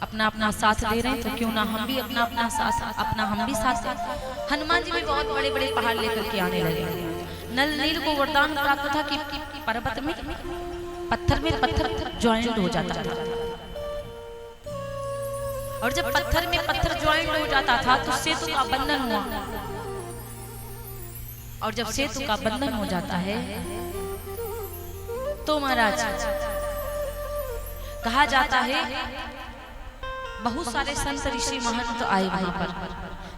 अपना अपना साथ दे रहे हैं, तो क्यों ना हम भी अपना अपना साथ दें। हनुमान जी भी बहुत बड़े बड़े पहाड़ लेकर के आने लगे। नल नील को वरदान प्राप्त था कि पर्वत में पत्थर ज्वाइंट हो जाता था, और जब पत्थर में पत्थर ज्वाइंट हो जाता था तो सेतु का बंधन हुआ, और जब सेतु का बंधन हो जाता है तो महाराज कहा जाता है बहुत सारे संत ऋषि महंत आए वहां पर,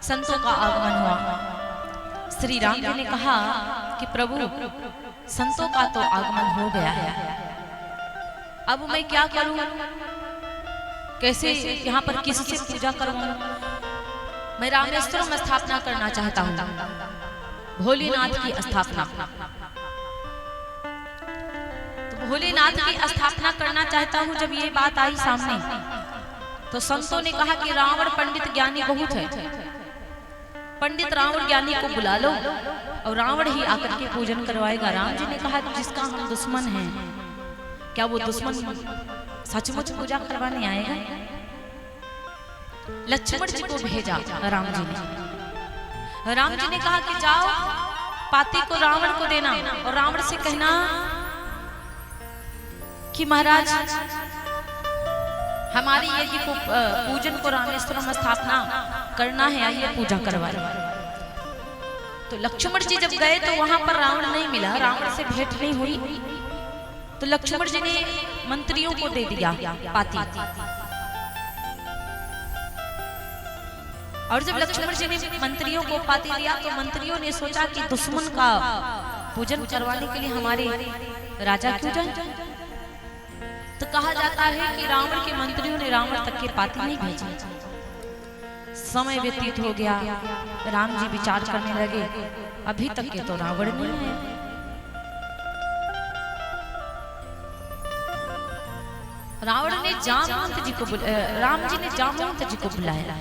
संतों का आगमन हुआ। श्री राम जी ने कहा कि प्रभु संतों का तो आगमन हो गया है, अब मैं क्या करूं, कैसे यहाँ पर किससे पूजा करवाऊं। मैं रामेश्वरम स्थापना करना चाहता हूं, भोलेनाथ की स्थापना। तो भोलेनाथ की स्थापना करना चाहता हूं। जब ये बात आई सामने तो संतों ने कहा कि रावण पंडित ज्ञानी बहुत है, पंडित रावण ज्ञानी को बुला लो और रावण ही आकर के पूजन करवाएगा। राम जी ने कहा कि जिसका हम दुश्मन हैं, क्या वो दुश्मन सचमुच पूजा करवाने आएगा? लक्ष्मण जी को भेजा राम जी ने। राम जी ने कहा कि जाओ पाती को रावण को देना और रावण से कहना कि महाराज हमारी यदि को पूजन को रामेश्वरम स्थापना करना है, आइए पूजा करवाए। तो लक्ष्मण जी जब गए तो वहां पर रावण नहीं मिला, रावण से भेंट नहीं हुई। तो लक्ष्मण जी ने मंत्रियों को दे दिया पाती, और जब लक्ष्मण जी ने मंत्रियों को पाती दिया तो मंत्रियों ने सोचा कि दुश्मन का पूजन करवाने के लिए हमारे राजा क्यों जाए। तो कहा जाता है कि रावण के मंत्रियों ने रावण तक के पाती नहीं भेजी। समय व्यतीत हो गया, राम जी विचार करने लगे अभी तक के तो रावण नहीं आया। रावण ने जामवंत जी को राम जी ने जामवंत जी को बुलाया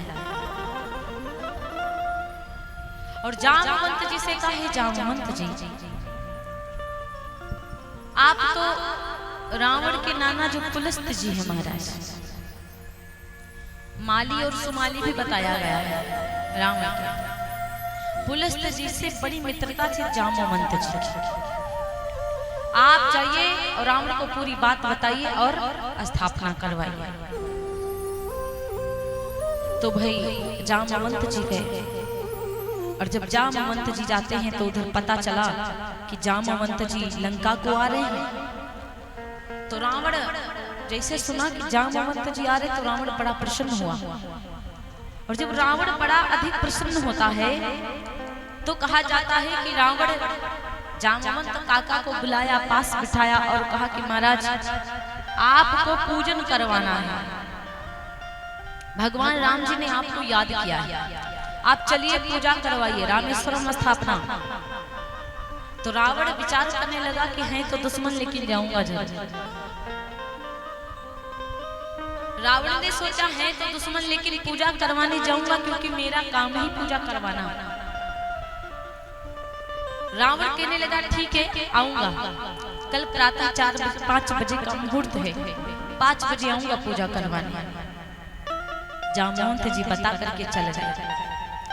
और जामवंत जी से कहे जामवंत जी आप तो रावण के नाना जो पुलस्त जी है महाराज, माली और सुमाली भी बताया गया है रावण के, पुलस्त जी से बड़ी मित्रता थी जामवंत जी की। आप जाइए और रावण को पूरी बात बताइए और स्थापना करवाइए। तो भाई जामवंत जी गए, और जब जामवंत जी जाते हैं तो उधर पता चला कि जामवंत जी लंका को आ रहे हैं। तो रावण जैसे सुना कि जामवंत जी आ रहे तो रावण बड़ा प्रसन्न हुआ, और जब रावण बड़ा अधिक प्रसन्न होता है तो कहा जाता है कि रावण जामवंत काका को बुलाया, पास बिठाया और कहा कि महाराज आपको पूजन करवाना है, भगवान राम जी ने आपको याद किया है, आप चलिए पूजा करवाइए रामेश्वरम स्थापना। तो रावण विचार करने लगा कि है तो दुश्मन लेकिन जाऊंगा जरूर। रावण ने सोचा है तो दुश्मन लेकिन पूजा करवाने जाऊंगा, क्योंकि मेरा काम ही पूजा करवाना। रावण कहने लगा ठीक है आऊंगा, कल प्रातः 5 बजे का मुहूर्त है, 5 बजे आऊंगा पूजा करवाने। जामवंत जी बता करके चले गए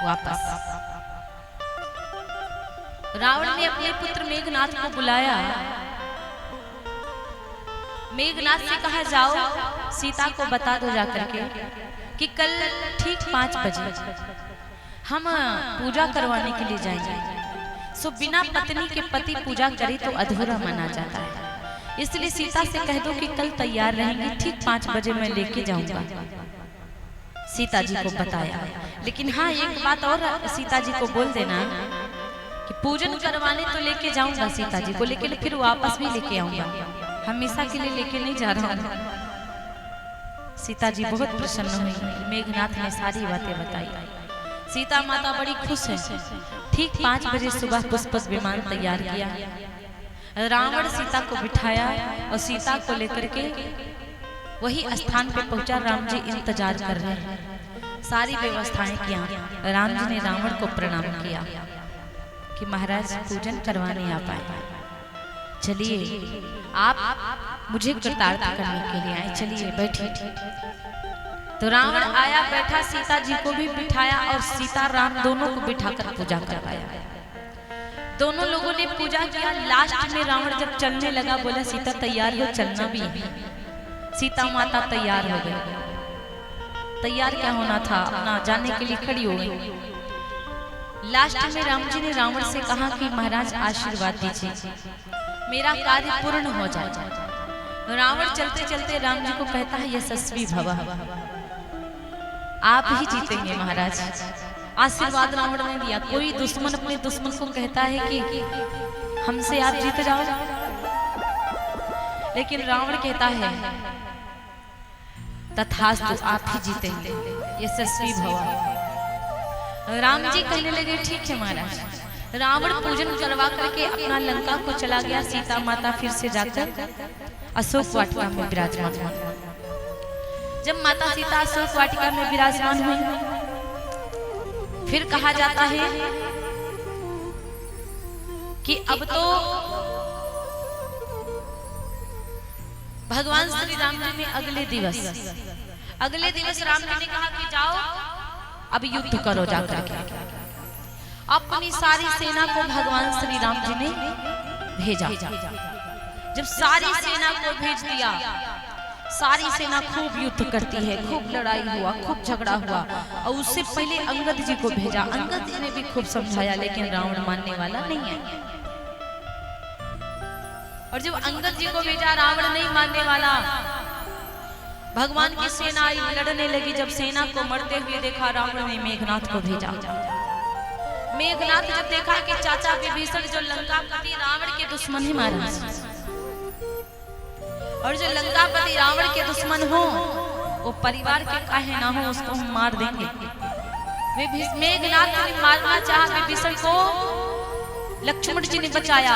वापस। रावण ने अपने पुत्र मेघनाथ को बुलाया, मेघनाथ से कहा जाओ सीता को बता दो जाकर के कि कल ठीक 5 बजे हम पूजा करवाने के लिए जाएंगे। सो बिना पत्नी के पति पूजा करे तो अधूरा माना जाता है, इसलिए सीता से कह दो कि कल तैयार रहेंगे, ठीक 5 बजे मैं लेके जाऊंगा। सीता जी को बताया, लेकिन हाँ एक बात और सीता जी को बोल देना कि पूजन करवाने तो लेके जाऊंगा सीता जी को, लेकिन फिर वापस भी लेके आऊंगा, हमेशा के लिए लेके नहीं जा रहा हूँ। सीता जी बहुत प्रसन्न हुई, मेघनाथ ने सारी बातें बताई। सीता माता बड़ी खुश है। ठीक 5 बजे सुबह पुष्पक विमान तैयार किया, रावण सीता को बिठाया और सीता को लेकर के वही स्थान पे पहुंचा। राम जी इंतजार कर रहे हैं, सारी व्यवस्थाएं किया। राम जी ने रावण को प्रणाम किया कि महाराज पूजन करवाने आ पाए, चलिए आप मुझे कृतार्थ करने के लिए आए, चलिए बैठिए। तो रावण आया, बैठा, सीता जी को भी बिठाया और सीता राम दोनों को बिठाकर पूजा करवाया। दोनों लोगों ने पूजा किया। लास्ट में रावण जब चलने लगा, बोला सीता तैयार हो, चलना भी है। सीता माता तैयार हो गई। तैयार क्या होना था, अपना जाने के लिए खड़ी हो गई। लास्ट में राम जी ने रावण से कहा कि महाराज आशीर्वाद दीजिए, मेरा कार्य पूर्ण हो जाए। रावण चलते चलते राम जी को कहता है यशस्वी भव, आप ही जीतेंगे महाराज। आशीर्वाद रावण ने दिया। कोई दुश्मन अपने दुश्मन को कहता है कि हमसे आप जीत जाओ, लेकिन रावण कहता है तथास्तु, आप ही जीतेंगे, यशस्वी भव। राम जी कहने लगे ठीक है महाराज। रावण पूजन करवा करके अपना लंका को चला गया। सीता माता फिर से जाकर अशोक वाटिका में विराजमान हुई। जब माता सीता अशोक वाटिका में विराजमान हुई, फिर कहा जाता है कि अब तो भगवान श्री राम जी ने अगले दिवस राम जी ने कहा कि जाओ अब युद्ध करो जाकर के। अपनी सारी सेना को भगवान श्री राम जी ने भेजा। जब सारी सेना को भेज दिया, सारी सेना खूब युद्ध करती है, खूब लड़ाई हुआ, खूब झगड़ा हुआ। और उससे पहले अंगद जी को भेजा। अंगद जी ने भी खूब समझाया, लेकिन रावण मानने वाला नहीं है। और जब अंगद जी को भेजा, रावण नहीं मानने वाला। भगवान की सेना लड़ने लगी। जब सेना को मरते हुए देखा, रावण ने मेघनाथ को भेजा। मेघनाथ जब देखा कि चाचा विभीषण जो लंकापति रावण के दुश्मन है महाराज, और जो लंकापति रावण के दुश्मन हो, वो परिवार के काहे ना हो, उसको हम मार देंगे। मेघनाथ ने मारना चाहा विभीषण को, लक्ष्मण जी ने बचाया।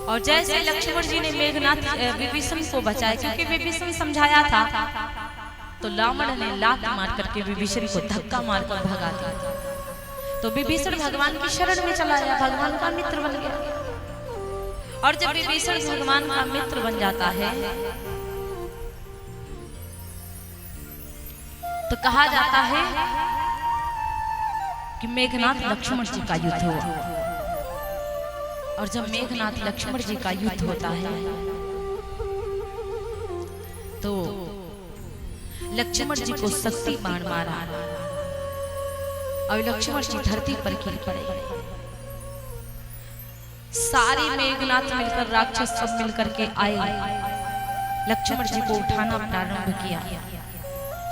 और जैसे लक्ष्मण जी ने मेघनाथ विभीषण को बचाया, क्योंकि विभीषण समझाया था, तो रावण ने लात मार करके विभीषण को धक्का मारकर भगा दिया। तो विभीषण भगवान की शरण में चला गया, भगवान का मित्र बन गया। और जब विभीषण भगवान का मित्र बन जाता है, तो कहा जाता है कि मेघनाथ लक्ष्मण जी का युद्ध हुआ। और जब मेघनाथ लक्ष्मण जी का युद्ध होता है, तो लक्ष्मण जी को शक्ति बाण मारा और लक्ष्मण जी धरती पर गिर पड़े। सारे मेघनाथ मिलकर, राक्षस सब मिलकर के आए, लक्ष्मण जी को उठाना प्रारंभ किया।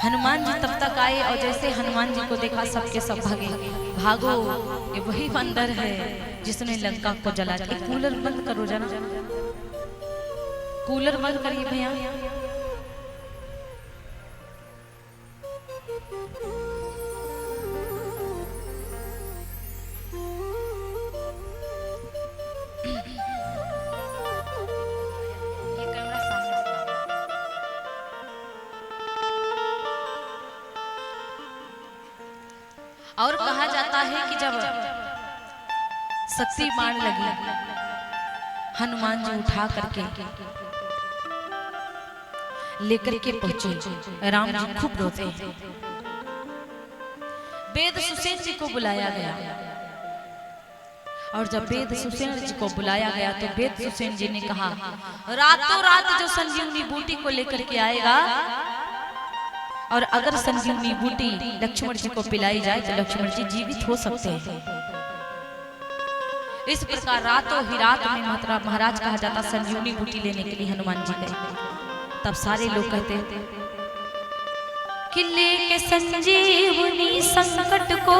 हनुमान जी तब तक आए, और जैसे हनुमान जी को देखा, सबके सब भागे। भागो, ये वही बंदर है जिसने लंका को जला दिया। कूलर बंद करो जरा, कूलर बंद करिए भैया। और कहा जाता है कि जब शक्ति बाण लगी, हनुमान जी उठा करके लेकर के पहुंचे। राम जी खूब रोते हैं। वेद सुसेन जी को बुलाया गया, और जब वेद सुसेन जी को बुलाया गया, तो वेद सुसेन जी ने कहा, रातों रात जो संजीवनी बूटी को लेकर के आएगा, और अगर संजीवनी बूटी लक्ष्मण जी को पिलाई जाए, तो लक्ष्मण जी जीवित हो सकते हैं। इस प्रकार रातों ही रात में महाराज कहा जाता संजीवनी बूटी लेने के लिए हनुमान जी गए। तब सारे लोग कहते कि लेके संजीवनी संकट को